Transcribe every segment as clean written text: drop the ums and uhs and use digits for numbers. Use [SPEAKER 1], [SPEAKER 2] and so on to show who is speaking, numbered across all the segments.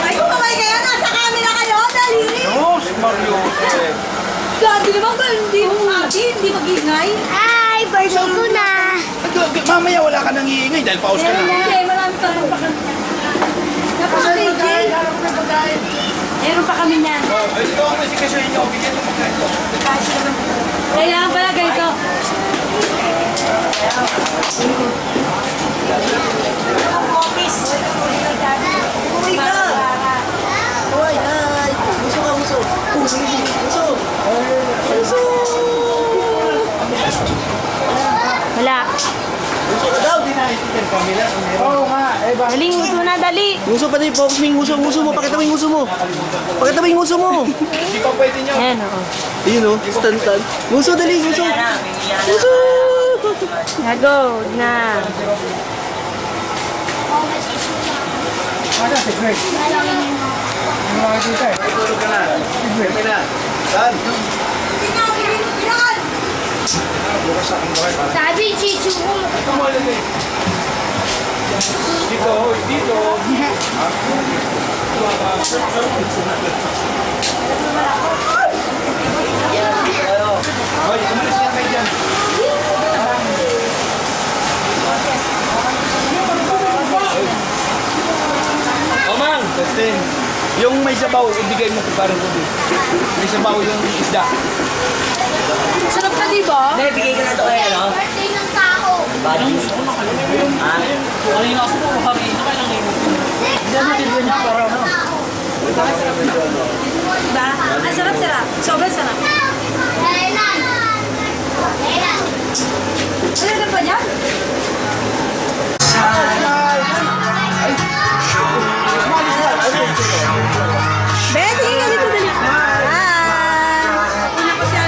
[SPEAKER 1] Ay, kumamay kayo! Nasa camera kayo! Dali!
[SPEAKER 2] Diyos, Mario.
[SPEAKER 1] Dati naman ba? Hindi mag-ingay.
[SPEAKER 3] Hi! Birthday ko na!
[SPEAKER 2] Mamaya wala ka nang iingay dahil pause ka na.
[SPEAKER 1] Hindi, marami pa rin pa kami. Napaka-KJ. Meron pa kami niyan.
[SPEAKER 2] Ay, ito ang masikasyon niyo. Bigyan mo magkain ko.
[SPEAKER 1] Kailangan pala ganito. Ang office. Uy ka! Uy, ay! Gusto ka, gusto. Gusto. Gusto.
[SPEAKER 3] Wala.
[SPEAKER 2] Gusto ka daw, di nakikita yung camera. Oo nga.
[SPEAKER 3] Daling gusto na, dali.
[SPEAKER 4] Nguso pa rin, focus mo yung nguso mo. Pakita mo yung nguso mo. Pakita mo yung nguso mo.
[SPEAKER 2] Hindi pa pwede niyo.
[SPEAKER 3] Ayan, oo.
[SPEAKER 4] Ayun o, stand. Nguso, dali, nguso. Nguso!
[SPEAKER 3] Go na.
[SPEAKER 2] Ano, si Greg? Ano makikita eh? Tulog ka na. Greg na. Saan? Bukas sa aking bakit.
[SPEAKER 3] Sabi, chichu ko.
[SPEAKER 2] Tumalog eh. Dito, dito. Hoy, umalis nga kayo dyan. Omang! Testing. Yung may sabaw, ibigay mo kung parang kubi. May sabaw yung isda.
[SPEAKER 1] Sarap na, di ba?
[SPEAKER 5] Hindi, bigay ka na ito kaya, no?
[SPEAKER 3] Birthday ng tao.
[SPEAKER 5] Bali. Ha? Kanina kasi po kami, ito kayo lang nemo. Hindi mo tinigyan niya para ano?
[SPEAKER 1] Diba? Ang sarap-sarap. Sobrang sarap.
[SPEAKER 3] Kailan? Kailan?
[SPEAKER 1] Ano na ba yan? Betty, ka dito dali. Hi! Una ko siya.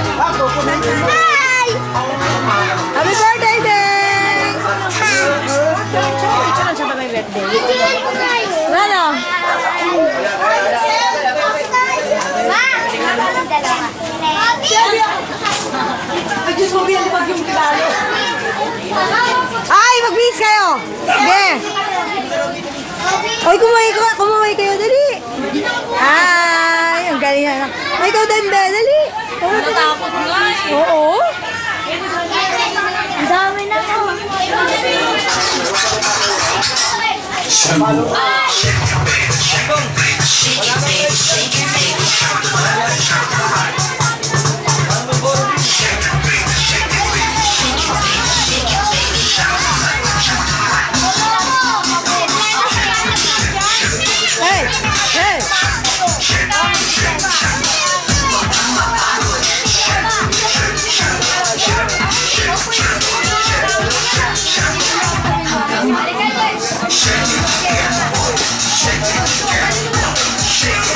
[SPEAKER 3] Hi!
[SPEAKER 1] Happy birthday, Deng!
[SPEAKER 3] Bigyan ko kayo.
[SPEAKER 1] Ano?
[SPEAKER 3] Ma! Dalawa.
[SPEAKER 1] Ay, Diyos mo, biyan pag yung kilalo. Ay, mag-bis kayo! Sige! Ay, kumaway kayo, dali! Ay, ang galing na. Ay, ikaw din, be, dali!
[SPEAKER 3] Natakot nga eh.
[SPEAKER 1] Oo?
[SPEAKER 3] Ang dami na to.
[SPEAKER 1] Hey! Hey!
[SPEAKER 3] Shake it.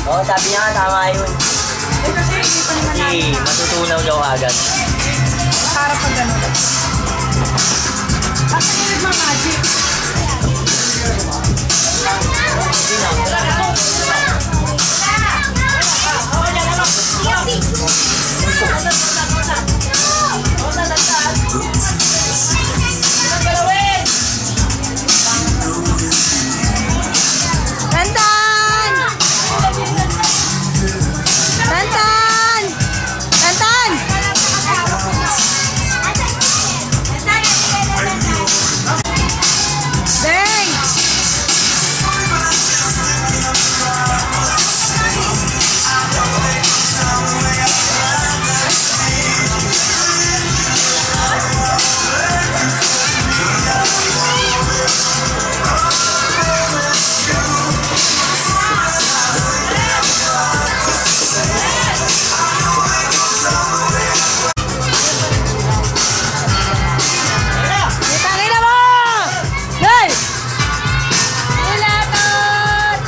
[SPEAKER 6] Oo, sabi niya nga, tama yun.
[SPEAKER 1] Eh kasi hindi pa naman natin.
[SPEAKER 6] Hindi, matutunaw daw agad.
[SPEAKER 1] Para pag gano'n. At hindi nagmamagic.
[SPEAKER 3] Tantan! Tantan! Tantan! Deng! Putangin na mo! Hoy! Ulatot!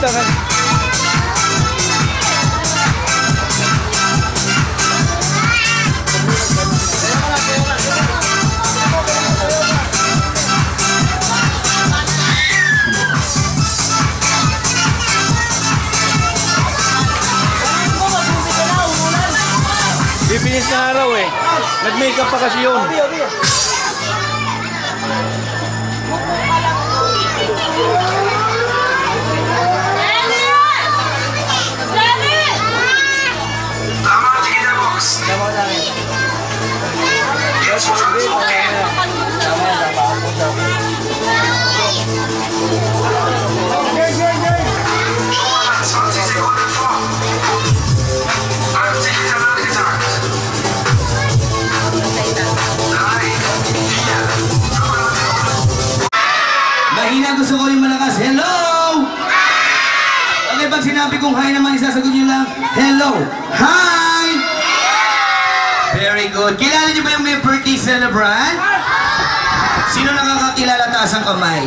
[SPEAKER 2] Tangan. Bibinis na araw eh. Nag-makeup pa kasi yun.
[SPEAKER 7] Mahina, gusto ko yung malakas. Hello! Okay, pag sinabi kong hi naman, isasagot nyo lang, hello! Hi! Very good. Kilala nyo ba yung may birthday celebrant? Sino nakakakilala? Taas ang kamay.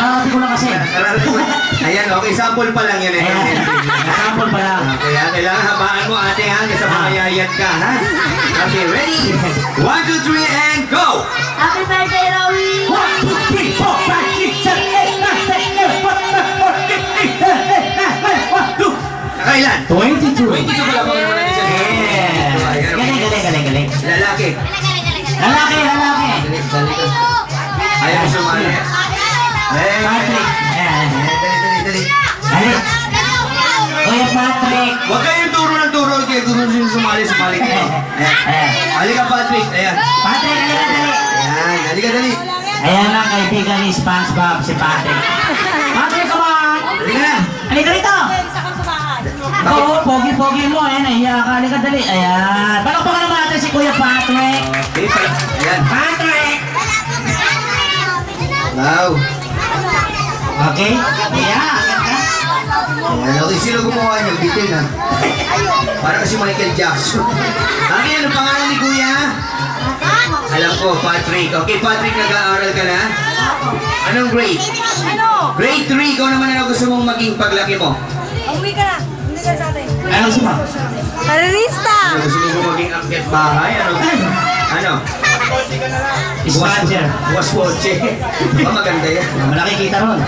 [SPEAKER 5] Nakakati ko lang kasi.
[SPEAKER 7] Ayan, okay. Sample pa lang yun.
[SPEAKER 5] Sample pa lang.
[SPEAKER 7] Kaya kailangan habaan mo ate ha, kasi makayayat ka ha. Okay, ready? 1, 2, 3, and go!
[SPEAKER 1] Happy birthday, Rowie!
[SPEAKER 5] 1, 2, 3, 4, 5, 6, 7, 8, 9, 10, 11, 12.
[SPEAKER 7] Nakailan?
[SPEAKER 5] 22.
[SPEAKER 7] 22 pala po naman natin siya.
[SPEAKER 5] Galing.
[SPEAKER 7] Lalaki.
[SPEAKER 5] Lalaki.
[SPEAKER 7] Ayaw sumali.
[SPEAKER 5] Patrick.
[SPEAKER 7] Dali.
[SPEAKER 5] Dali. Kuya Patrick.
[SPEAKER 7] Huwag kayong turo ng turo. Kaya gusto nyo sumali kayo. Halika Patrick. Ayan.
[SPEAKER 5] Patrick, dali.
[SPEAKER 7] Ayan. Halika dali.
[SPEAKER 5] Ayan ang kaibigan ni SpongeBob, si Patrick. Patrick, come on!
[SPEAKER 7] Halika na.
[SPEAKER 5] Halika rito! Oo, pogi-pogi mo eh. Nahiya ka. Halika dali. Ayan. Palakpakan naman natin si Kuya Patrick.
[SPEAKER 7] Okay, ayan.
[SPEAKER 5] Patrick!
[SPEAKER 7] Wow.
[SPEAKER 5] Okay? Yeah.
[SPEAKER 7] Ayan. Okay, sino gumawa niyo? Bitin ha. Para kasi Michael Jackson. Okay, ano pangalan ni Kuya? Alam ko, Patrick. Okay, Patrick, nag-aaral ka na? Anong grade?
[SPEAKER 1] Ano?
[SPEAKER 7] Grade 3. Ikaw naman ano gusto mong maging paglaki mo?
[SPEAKER 1] Uwi ka na. Hindi ka sa atin.
[SPEAKER 5] Ano si Ma?
[SPEAKER 3] Terorista.
[SPEAKER 7] Ano gusto mo maging akyat bahay? Ano?
[SPEAKER 5] Sponsor.
[SPEAKER 7] Buwas kotse. Maganda yan.
[SPEAKER 5] Malaki kita ron.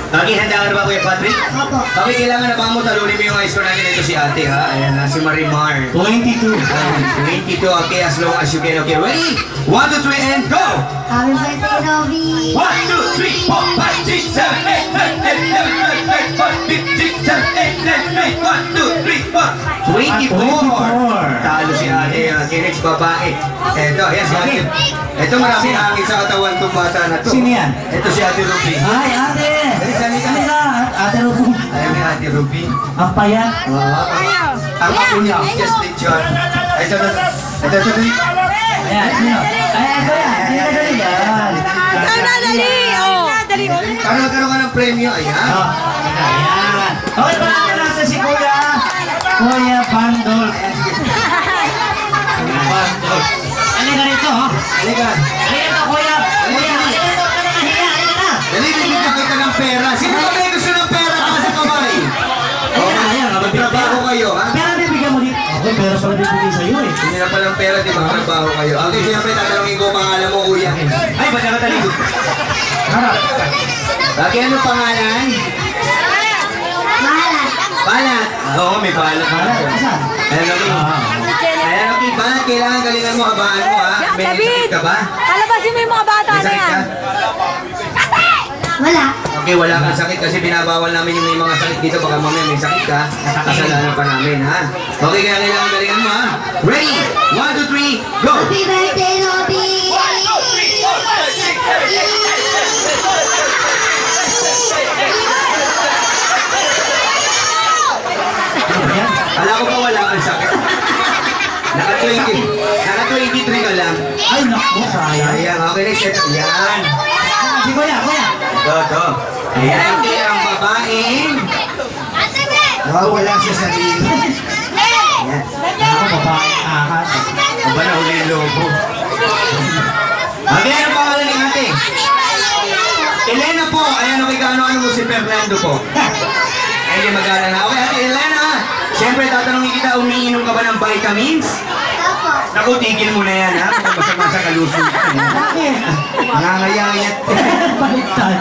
[SPEAKER 7] Okay, handa ka na ba Kuya Patrick? Okay, kailangan na ba mo talunin mo yung high score natin. Ito si ate ha. Ayan na, si Marimar.
[SPEAKER 5] 22.
[SPEAKER 7] 22, okay, as long as you can. Okay, ready? 1, 2, 3, and go!
[SPEAKER 1] Happy birthday, Rowie!
[SPEAKER 7] 1, 2, 3, 4, 5, 6, 7, 8, 9, 10, 11, 12, 13, 14, 15, 16, 17, 18, 19, 20, 24! Talo si ate. Okay, next babae. Ito, ayan si ate. Ito maraming hangin sa katawan itong bata na to.
[SPEAKER 5] Sino yan?
[SPEAKER 7] Ito si ate Ruby.
[SPEAKER 5] Ay, ate! Halika! Ate Rubu.
[SPEAKER 7] Ayan ni ate Ruby.
[SPEAKER 5] Ang payat.
[SPEAKER 7] Ang ako niya, just lechon. Ito.
[SPEAKER 5] Ayan, sino? Ayan, ito yan. Dali yan.
[SPEAKER 3] Ikaw na, dali. Oh.
[SPEAKER 7] Para magkaroon ka ng premyo, ayan.
[SPEAKER 5] Oh, ayan. Okay, palakpakan natin si Kuya. Kuya Bandol. Bandol. Halika rito, ha?
[SPEAKER 7] Halika.
[SPEAKER 5] Halika rito, Kuya. Kuya, halika rito. Halika na.
[SPEAKER 7] Dali, bibigyan kita ng pera. Sino ba may gusto ng pera para sa kamay?
[SPEAKER 5] Ayan,
[SPEAKER 7] Magtrabaho kayo, ha?
[SPEAKER 5] Pera bibigyan mo dito. Ako, pera pala bibigyan sa'yo eh.
[SPEAKER 7] Hindi na palang pera, di ba? Magtrabaho kayo. Okay, siyempre, tatanungin ko ang pangalan mo, kuya. Ay, ba't nakatalikod?
[SPEAKER 5] Harap.
[SPEAKER 7] Bakit ano pangalan? Balat. Oo, may balat.
[SPEAKER 5] Asan?
[SPEAKER 7] Ayan, okay. Bakit kailangan galingan mo, habaan mo ha? May sakit ka ba?
[SPEAKER 3] Palabasin mo yung mga bata
[SPEAKER 7] May
[SPEAKER 3] na
[SPEAKER 7] sakit
[SPEAKER 3] yan.
[SPEAKER 7] ka?
[SPEAKER 1] Wala.
[SPEAKER 7] Okay, wala kang sakit kasi binabawal namin yung may mga sakit dito. Baka mamaya may sakit ka, kasalanan pa namin ha. Okay, kaya kailangan galingan mo ha. Ready? 1, 2, 3, go!
[SPEAKER 1] Happy birthday, Robby!
[SPEAKER 7] Alam ko pa wala kang sakit. Naka-23 ka lang.
[SPEAKER 5] Ay, naku, sayang.
[SPEAKER 7] Ayan, okay, next set. Yan.
[SPEAKER 5] Si Kuya.
[SPEAKER 7] Ito. Ayan, hindi ang babaeng. Wala siya sa dito. Ayan.
[SPEAKER 5] Ako, babae, ahas.
[SPEAKER 7] Aba na uli yung lobo. Okay, ano pangalan ni ate? Elena po. Ayan, okay, ano mo si Fernando po? Ay, di mag-alala na. Okay, ate Elena. Siyempre, tatanungin kita, umiinom ka ba ng vitamins? Naku, tigil mo na yan, ha? Masama sa kalusugan.
[SPEAKER 5] Bakit?
[SPEAKER 7] Nangangayayat.
[SPEAKER 5] Baliktad.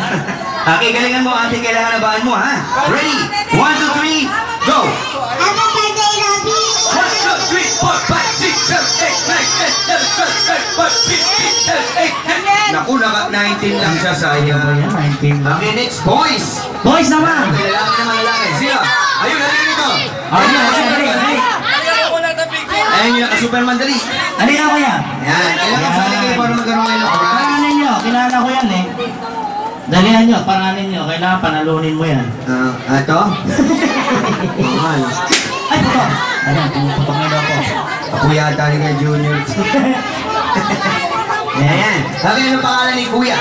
[SPEAKER 7] Okay, galingan mo, ate. Kailangan nabaan mo, ha? Ready? 1, 2, 3, go!
[SPEAKER 1] Happy birthday, Robby!
[SPEAKER 7] 1, 2, 3, 4, 5, 6, 7, 8, 9, 10, 11, 12, 13, 14, 15, 16, 17, 18, 19. Naku, naka-19 lang siya, sayang.
[SPEAKER 5] Ayan, 19 na.
[SPEAKER 7] Okay, next, boys!
[SPEAKER 5] Boys naman!
[SPEAKER 7] Okay, lalaki naman lalaki. Sino? Ayun, halika dito.
[SPEAKER 5] Dali.
[SPEAKER 7] Ayun yung naka-Superman, dali.
[SPEAKER 5] Halika, Kuya.
[SPEAKER 7] Yan, kailangan sali kayo para magkaroon kayo ng oras.
[SPEAKER 5] Paranin nyo, kilala ko yan eh. Dalihan nyo, paranin nyo. Kailangan panalunin mo yan.
[SPEAKER 7] Ito? Mahal.
[SPEAKER 5] Ay, puto! Ayan, pumuputok na daw ko.
[SPEAKER 7] Ako yata ni kay Junior. Ayan. Okay, ano pangalan ni Kuya?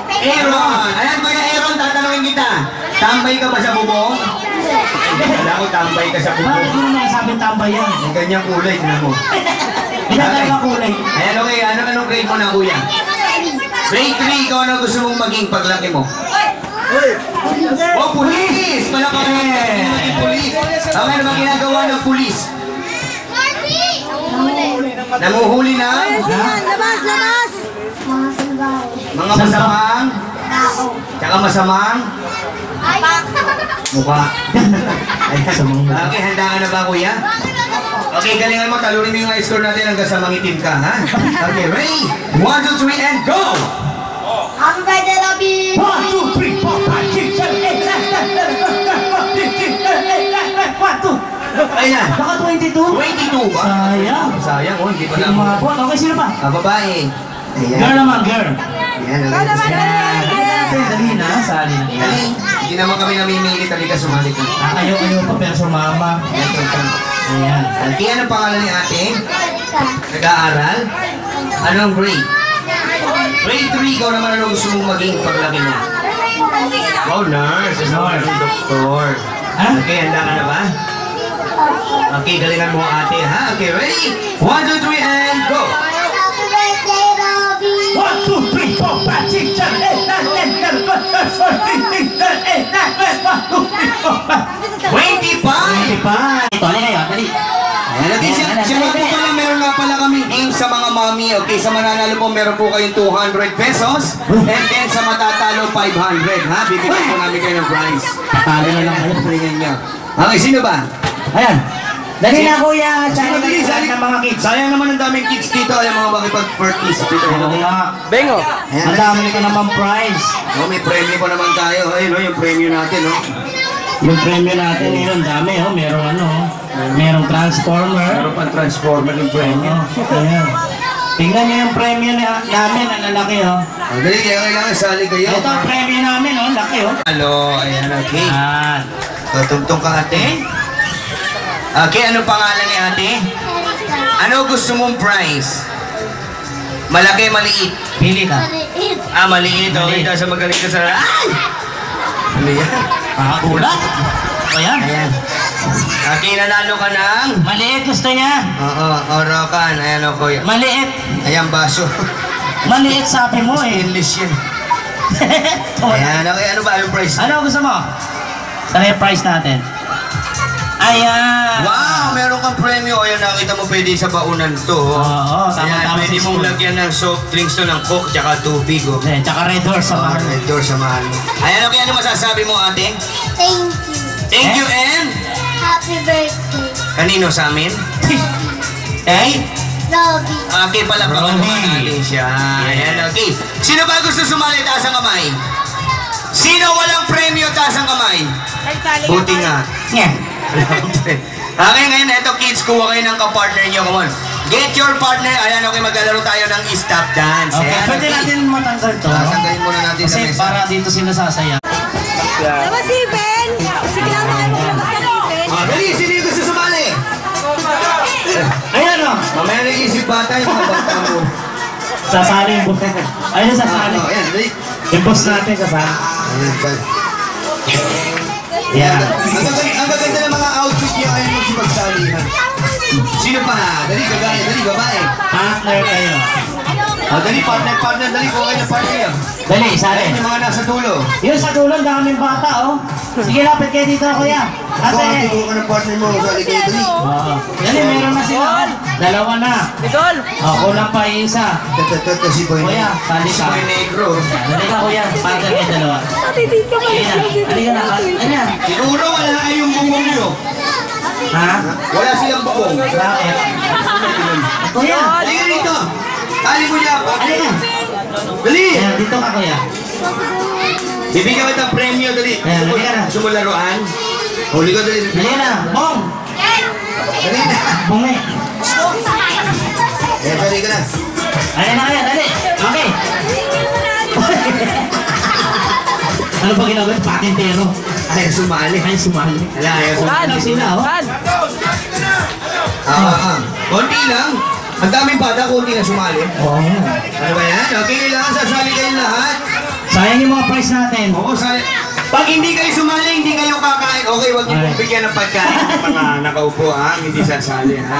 [SPEAKER 7] Aaron. Ayan, Kuya Aaron, tatanungin kita. Tambay ka ba sa bubong? Wala ko tambay ka sa
[SPEAKER 5] Bakit
[SPEAKER 7] bubong.
[SPEAKER 5] mo naman sabing tambay yan?
[SPEAKER 7] Ang ganyang kulay, tignan mo.
[SPEAKER 5] Ilan talaga kulay?
[SPEAKER 7] Ayan, okay. Anong grade mo na, Kuya? Grade 3, ikaw ano gusto mong maging paglaki mo? Oh, pulis! Palakarin! Maging pulis. Okay, ano ba ginagawa ng pulis? Nanguhuli na?
[SPEAKER 3] Labas!
[SPEAKER 7] Mga masamang? Tsaka masamang? Mukha. Okay, handa ka na ba, Kuya? Okay, galingan mo. Talunin mo yung score natin hanggang sa mangitim ka, ha? Okay, ready? 1, 2, 3, and go!
[SPEAKER 1] Happy birthday, Robby!
[SPEAKER 5] 1, 2, 3, 4, 5, 6, 7, 8, 9, 10, 11, 12, 13, 14, 15, 16, 17, 18, 19, 20.
[SPEAKER 7] Ayan.
[SPEAKER 5] Baka 22?
[SPEAKER 7] 22 ba?
[SPEAKER 5] Sayang.
[SPEAKER 7] Sayang, oh, hindi pa
[SPEAKER 5] Hindi
[SPEAKER 7] na.
[SPEAKER 5] umabot. Okay, sino pa?
[SPEAKER 7] Babae. Ayan.
[SPEAKER 5] Girl naman, girl.
[SPEAKER 7] Ayan, okay.
[SPEAKER 5] Dali na, sali na.
[SPEAKER 7] Dali. Hindi naman kami namimili. Talika, sumali ka.
[SPEAKER 5] Ayaw pa pero sumama. Ayan.
[SPEAKER 7] Okay, anong pangalan ni ate? Nag-aaral? Anong grade? Grade 3, ikaw naman ano gusto mong maging paglaki mo? Wow, nurse. Nurse. Doktor.
[SPEAKER 5] Ha?
[SPEAKER 7] Okay, handa ka na ba? Okay, galingan mo ate, ha? Okay, ready? 1, 2, 3, and go!
[SPEAKER 1] Happy birthday, Robby!
[SPEAKER 5] 1, 2, 3, 4, 5, 6, 7, 8, 9, 10, 11, 12, 13, 14, 15, 16, 17, 18, 19, 20, 25! Ito, alin kayo, dali.
[SPEAKER 7] Ayan, okay, siya po pala, meron nga pala kaming game sa mga mami. Okay, sa mananalo po, meron po kayong 200 pesos. And then sa matatalo, 500, ha? Bibigyan po namin kayo ng prize.
[SPEAKER 5] Talo na lang kayo.
[SPEAKER 7] Tingnan nyo. Okay, sino ba?
[SPEAKER 5] Ayan. Dali na, kuya.
[SPEAKER 7] Sino dali? Sali
[SPEAKER 5] ng mga kids.
[SPEAKER 7] Sayang naman ang daming kids dito. Ay, mga makipag-parties dito.
[SPEAKER 5] Ano nga?
[SPEAKER 4] Bengo.
[SPEAKER 7] Ayan,
[SPEAKER 5] Ang dami ko naman prize.
[SPEAKER 7] oh, may premyo pa naman tayo. Ayun, oh, yung premyo natin, oh.
[SPEAKER 5] Yung premyo natin yun, dami oh. Merong ano, merong transformer.
[SPEAKER 7] Meron pang transformer yung premyo.
[SPEAKER 5] Ayan. Tingnan niyo yung premyo namin, ang lalaki oh.
[SPEAKER 7] Oh, dali, kaya kailangan sali kayo.
[SPEAKER 5] Ito ang premyo namin oh, laki oh.
[SPEAKER 7] Hello, ayan, okay.
[SPEAKER 5] Yan.
[SPEAKER 7] Tutugtong ka ate. Okay, anong pangalan ni ate? Ano gusto mong prize? Malaki, maliit?
[SPEAKER 5] Pili ka.
[SPEAKER 7] Ah, maliit. Okay, dahil sa magaling ka sa... Ay! Ano yan?
[SPEAKER 5] Makakulat. Ayan.
[SPEAKER 7] Ayan. Okay, nanalo ka ng...
[SPEAKER 5] Maliit gusto niya.
[SPEAKER 7] Oo, orokan. Ayan o, kuya.
[SPEAKER 5] Maliit.
[SPEAKER 7] Ayan, baso.
[SPEAKER 5] Maliit sabi mo eh.
[SPEAKER 7] Stainless yan. Ayan, okay. Ano ba yung prize?
[SPEAKER 5] Ano gusto mo? Saan yung prize natin? Ayan.
[SPEAKER 7] Wow, meron kang premyo. Ayan, nakita mo pwede sa baunan to.
[SPEAKER 5] Oo,
[SPEAKER 7] Ayan,
[SPEAKER 5] tama-tama
[SPEAKER 7] pwede
[SPEAKER 5] sa
[SPEAKER 7] mong
[SPEAKER 5] school.
[SPEAKER 7] lagyan ng soft drinks to ng Coke tsaka tubig. Oh.
[SPEAKER 5] Eh, tsaka Red Horse sa mahal.
[SPEAKER 7] Red door sa mahal mo. Ayan, okay. Ano masasabi mo, ate?
[SPEAKER 1] Thank you.
[SPEAKER 7] Thank you, and...
[SPEAKER 1] Happy birthday.
[SPEAKER 7] Kanino sa amin? Eh?
[SPEAKER 3] Lobby.
[SPEAKER 7] Okay, palakpakan naman natin siya. Ayan, okay. Sino ba gusto sumali? Taas ang kamay. Sino walang premyo? Taas ang kamay. Buti nga.
[SPEAKER 5] Yeah.
[SPEAKER 7] Okay, ngayon, eto kids, kuha kayo ng kapartner nyo. Come on. Get your partner. Ayan, okay, maglalaro tayo ng stop dance.
[SPEAKER 5] Okay,
[SPEAKER 7] Ayan,
[SPEAKER 5] pwede natin matanggal to.
[SPEAKER 7] Tatanggalin muna natin sa
[SPEAKER 5] Kasi
[SPEAKER 7] mesa.
[SPEAKER 5] para dito sila sasaya.
[SPEAKER 3] Labas si Ben. Sige lang tayo maglabas ng Ben.
[SPEAKER 7] Dali, sino yung gusto sumali?
[SPEAKER 5] Ayan o.
[SPEAKER 7] Mamaya nag-isip bata yung mga bata mo.
[SPEAKER 5] Sasali yung butek. Ayun, sasali.
[SPEAKER 7] Ayan, dali.
[SPEAKER 5] Yung boss natin sasali.
[SPEAKER 7] Ayan, dali.
[SPEAKER 5] Yan.
[SPEAKER 7] Ang gaganda ng mga outfit niya ay magsipagsalihan. Sino pa? Dali, gagaya, dali, babae.
[SPEAKER 5] Partner kayo.
[SPEAKER 7] Dali, partner, dali, kuha kayo ng partner yan.
[SPEAKER 5] Dali, sali.
[SPEAKER 7] Ayan, yung mga nasa dulo.
[SPEAKER 5] Yun sa dulo, daming bata, oh. Sige, lapit kayo dito, kuya.
[SPEAKER 7] Ate!
[SPEAKER 5] Ate.
[SPEAKER 7] Kuha ka ng partner mo, sali kayo, dali.
[SPEAKER 5] Oo. Dali, meron na sila. Dalawa na.
[SPEAKER 1] Idol!
[SPEAKER 5] Oh, kulang pa yung isa.
[SPEAKER 7] Tata, si Boy
[SPEAKER 5] Kuya, sali
[SPEAKER 7] Si
[SPEAKER 5] ka.
[SPEAKER 7] Boy Negro.
[SPEAKER 5] Dali ka, kuya. Partner kayo dalawa.
[SPEAKER 3] Ate, dito ka.
[SPEAKER 5] Sige na. Halika na. Ano yan?
[SPEAKER 7] Siguro wala ay yung bubong nyo.
[SPEAKER 5] Ha?
[SPEAKER 7] Wala silang bubong.
[SPEAKER 5] Bakit? Kuya.
[SPEAKER 7] Halika dito. Tali mo niya.
[SPEAKER 5] Halika.
[SPEAKER 7] Dali!
[SPEAKER 5] Ayan, dito ka, kuya.
[SPEAKER 7] Bibigyan kita ng premyo, dali.
[SPEAKER 5] Ayan, halika na.
[SPEAKER 7] Gusto mo laruan? Huli ko, dali.
[SPEAKER 5] Halika na. Bong!
[SPEAKER 7] Dali na.
[SPEAKER 5] Bong eh.
[SPEAKER 7] Dali ka na.
[SPEAKER 5] Ayan na kaya, dali. Okay. Ano ba ginagawa? Patintero.
[SPEAKER 7] Ay, sumali.
[SPEAKER 5] Ay, sumali.
[SPEAKER 7] Wala, ayaw sumali.
[SPEAKER 5] Ano sila, oh?
[SPEAKER 7] Konti lang. Ang daming bata, konti na sumali.
[SPEAKER 5] Oo.
[SPEAKER 7] Ano ba yan? Okay, kailangan sasali kayo lahat.
[SPEAKER 5] Sayang yung mga price natin.
[SPEAKER 7] Oo, sali. Pag hindi kayo sumali, hindi kayo kakain. Okay, wag niyo pong bigyan ng pagkain. Mga nakaupo, ha? Hindi sasali, ha?